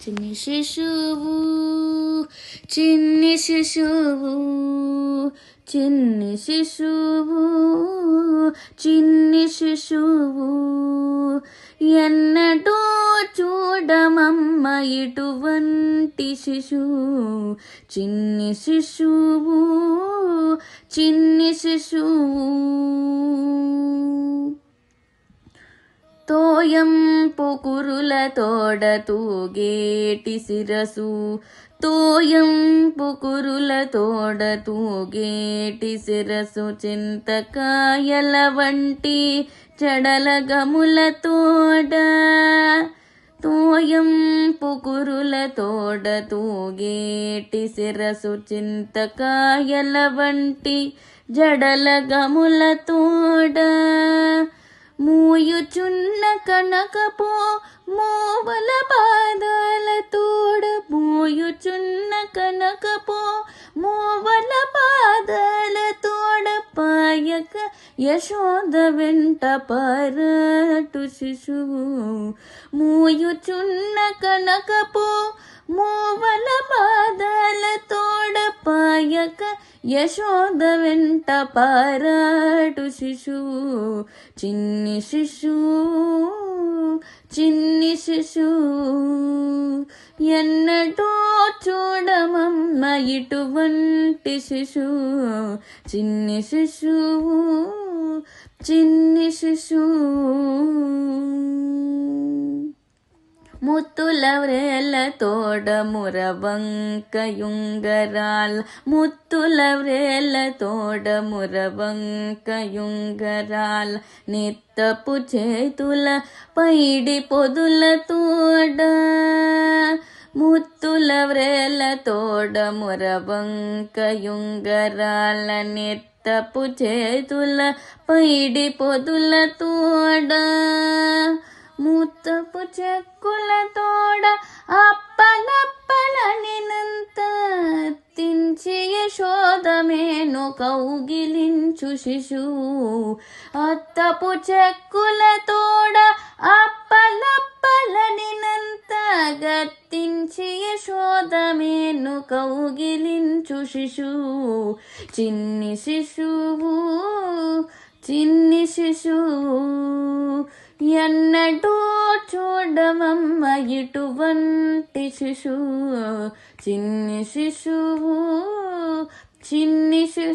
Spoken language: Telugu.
చిన్ని శిశువు చిన్ని శిశువు చిన్ని శిశువు చిన్ని శిశువు ఎన్నడూ చూడమమ్మ ఇటువంటి శిశువు చిన్ని శిశువు చిన్ని శిశువు తోయంపు కురుల తోడ తూగేటి శిరసు తోయంపు కురుల తోడ తూగేటి శిరసు చింతకాయల వంటి జడల గముల తోడ తోయంపు కురుల తోడ తూగేటి శిరసు చింతకాయల వంటి జడల గముల తోడ మూయుచున్న కనకపో మోవల పాదాల తోడ మూయుచున్న కనకపో మోవల పాదాల తోడ పాయక యశోద వెంట పరటు శిశువు మూయుచున్న కనకపో మోవల పాదాల తోడ పాయక యశోద వెంట పారాటు శిశువు చిన్ని శిశువు చిన్ని శిశువు ఎన్నడూ చూడమమ్మ ఇటువంటి శిశువు చిన్ని శిశువు చిన్ని శిశువు ముత్తుల వ్రేల తోడ మురవంకయుంగరాల్ ముత్తుల వ్రేల తోడ మురవంకయుంగరాల్ నిత్తపు చేతుల పైడి పొదుల తోడ ముత్తుల వ్రేల తోడ మురవంకయుంగరాల నిత్తపు చేతుల పైడి పొదుల తోడ ముత్తపు చెక్కుల తోడ అప్పలప్పలనినంత తించి యశోదమేను కౌగిలించు శిశువు అత్తపు చెక్కుల తోడ అప్పలప్పలనినంత గత్తించి యశోదమేను కౌగిలించు శిశువు చిన్ని శిశువు చిన్ని శిశువు ఎన్నడూ చూడమమ్మ ఇటువంటి శిశువు చిన్ని శిశువు చిన్ని శిశువు